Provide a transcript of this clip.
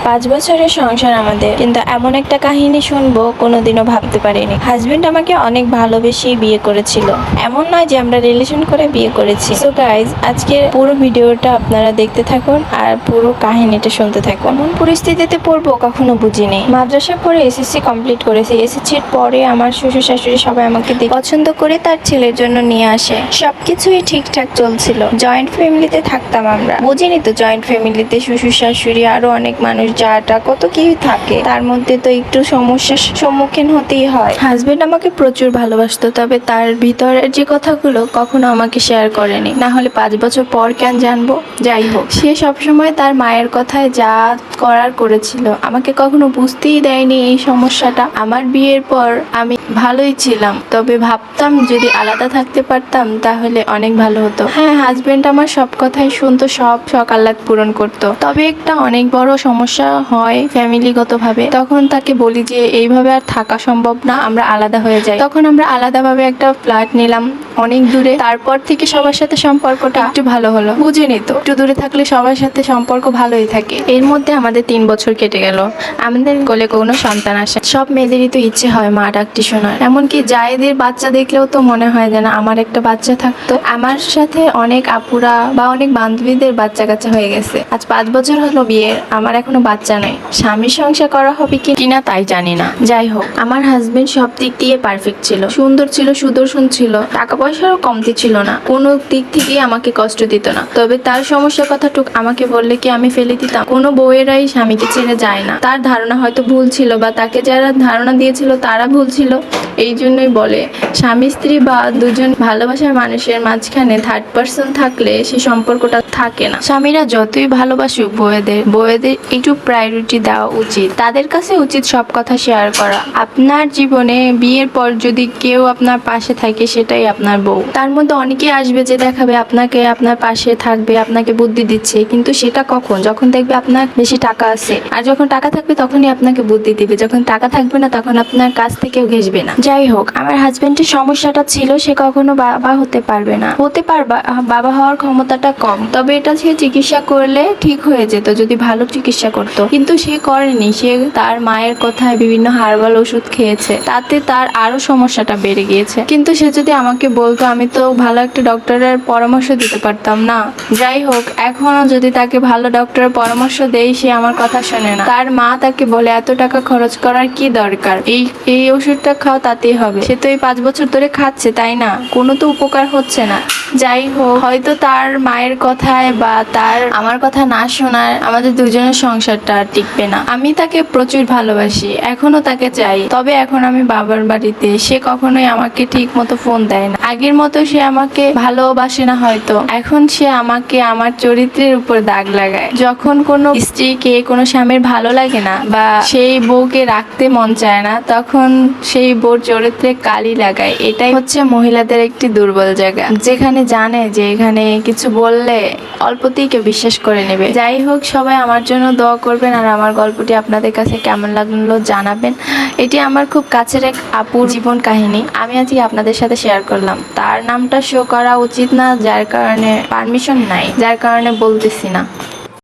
5 বছরের সংসার আমাদের, কিন্তু এমন একটা কাহিনী শুনবো কোনোদিনও ভাবতে পারিনি। হাজবেন্ড আমাকে অনেক ভালোবেসে বিয়ে করেছিল, এমন নয় যে আমরা রিলেশন করে বিয়ে করেছি। সো গাইজ, আজকে পুরো ভিডিওটা আপনারা দেখতে থাকুন আর পুরো কাহিনীটা শুনতে থাকুন। এমন পরিস্থিতিতে পড়বো কখনো বুঝিনি। মাদ্রাসা পড়ে এসএসসি কমপ্লিট করেছি। এসএসসির পরে আমার শ্বশুর শাশুড়ি সবাই আমাকে পছন্দ করে তার ছেলের জন্য নিয়ে আসে। সবকিছুই ঠিকঠাক চলছিল। জয়েন্ট ফ্যামিলিতে থাকতাম আমরা। বুঝিনি তো, জয়েন্ট ফ্যামিলিতে শ্বশুর শাশুড়ি আরো অনেক মানুষ, যাটা কত কি থাকে, তার মধ্যে তো একটু সমস্যার সম্মুখীন হতেই হয়। হাজবেন্ড আমাকে প্রচুর ভালোবাসতো, তবে তার ভিতরের যে কথাগুলো কখনো আমাকে শেয়ার করেনি। না হলে 5 বছর পর কেন জানবো। যাই হোক, সে সবসময় তার মায়ের কথায় যা করার করেছিল। আমাকে কখনো বুঝতেই দেয়নি এই সমস্যাটা। আমার বিয়ের পর আমি ভালোই ছিলাম, তবে ভাবতাম যদি আলাদা থাকতে পারতাম তাহলে অনেক ভালো হতো। হ্যাঁ, হাজবেন্ড আমার সব কথাই শুনতো, সব শখ আহ্লাদ পূরণ করতো। তবে একটা অনেক বড় সমস্যা হয় ফ্যামিলিগত ভাবে। তখন তাকে বলি যে এইভাবে আর থাকা সম্ভব না, আমরা আলাদা হয়ে যাই। তখন আমরা আলাদাভাবে একটা ফ্ল্যাট নিলাম অনেক দূরে। তারপর থেকে সবার সাথে সম্পর্কটা একটু ভালো হলো। বুঝিনি তো, একটু দূরে থাকলে সবার সাথে সম্পর্ক ভালোই থাকে। এর মধ্যে আমাদের 3 বছর কেটে গেল। আমাদের কোলে কোনো সন্তান আসে। সব মেয়েদেরই তো ইচ্ছে হয় মা ডাকটি শোনার। এমনকি জায়েদের বাচ্চা দেখলেও তো মনে হয় যেন আমার একটা বাচ্চা থাকতো। আমার সাথে অনেক আপুরা বা অনেক বান্ধবীদের বাচ্চা কাচ্চা হয়ে গেছে। আজ 5 বছর হলো বিয়ের, আমার এখনো বাচ্চা নাই। স্বামীর সংসার করা হবে কিনা তাই জানি না। যাই হোক, আমার হাজবেন্ড সব দিক দিয়ে পারফেক্ট ছিল, সুন্দর ছিল, সুদর্শন ছিল, টাকা পয়সারও কমতি ছিল না, কোনো দিক থেকেই আমাকে কষ্ট দিত না। তবে তার সমস্যার কথাটুক আমাকে বললে কি আমি ফেলে দিতাম? কোনো বউয়েরাই স্বামীকে ছেড়ে যায় না। তার ধারণা হয়তো ভুল ছিল, বা তাকে যারা ধারণা দিয়েছিল তারা ভুল ছিল। এই জন্যই বলে, স্বামী স্ত্রী বা দুজন ভালোবাসার মানুষের মাঝখানে থার্ড পার্সন থাকলে সে সম্পর্কটা থাকে না। স্বামীরা যতই ভালোবাসুক বউয়েদের একটু প্রায়োরিটি দেওয়া উচিত। তাদের কাছে উচিত সব কথা শেয়ার করা। আপনার জীবনে বিয়ের পর যদি কেউ আপনার পাশে থাকে, সেটাই আপনার বউ। তার মধ্যে অনেকেই আসবে যে দেখাবে আপনাকে, আপনার পাশে থাকবে, আপনাকে বুদ্ধি দিচ্ছে, কিন্তু সেটা কখন? যখন দেখবে আপনার বেশি টাকা আছে। আর যখন টাকা থাকবে তখনই আপনাকে বুদ্ধি দিবে, যখন টাকা থাকবে না তখন আপনার কাছ থেকেও ঘেসবে না। যাই হোক, আমার হাজবেন্ডের সমস্যাটা ছিল সে কখনো বাবা হতে পারবে না। হতে পারবা, বাবা হওয়ার ক্ষমতাটা কম, তবে এটা সে চিকিৎসা করলে ঠিক হয়ে যেত যদি ভালো চিকিৎসা করতো। কিন্তু সে করেনি। সে তার মায়ের কথায় বিভিন্ন হার্বাল ওষুধ খেয়েছে, তাতে তার আরো সমস্যাটা বেড়ে গিয়েছে। কিন্তু সে যদি আমাকে বলতো, আমি তো ভালো একটা ডক্টরের পরামর্শ দিতে পারতাম না। যাই হোক, এখনো যদি তাকে ভালো ডক্টরের পরামর্শ দেই, সে আমার কথা শোনে না। তার মা তাকে বলে এত টাকা খরচ করার কি দরকার, এই ওষুধটা খাও তাতেই হবে। সে তো এই 5 বছর ধরে খাচ্ছে, তাই না? কোনো তো উপকার হচ্ছে না। যাই হোক, হয়তো তার মায়ের কথায় বা তার আমার কথা না শোনার আমাদের দুজনের সংসারটা আর টিকবে না। আমি তাকে প্রচুর ভালোবাসি, এখনো তাকে চাই। তবে এখন আমি বাবার বাড়িতে, সে কখনোই আমাকে ঠিক মতো ফোন দেয় না। আগের মতো সে আমাকে ভালোবাসে না হয়তো। এখন সে আমাকে আমার চরিত্রের উপর দাগ লাগায়। যখন কোনো স্ত্রীকে কোনো স্বামীর ভালো লাগে না বা সেই বউকে রাখতে মন চায় না, তখন সেই বউর চরিত্রে কালি লাগায়। এটাই হচ্ছে মহিলাদের একটি দুর্বল জায়গা, যেখানে জানে যে এখানে কিছু বললে অল্পতেই কেউ বিশ্বাস করে নেবে। যাই হোক, সবাই আমার জন্য দোয়া করবেন, আর আমার গল্পটি আপনাদের কাছে কেমন লাগলো জানাবেন। এটি আমার খুব কাছের এক আপুর জীবন কাহিনী, আমি আজকে আপনাদের সাথে শেয়ার করলাম। তার নামটা শো করা উচিত না, যার কারণে পারমিশন নাই, যার কারণে বলতেছি না।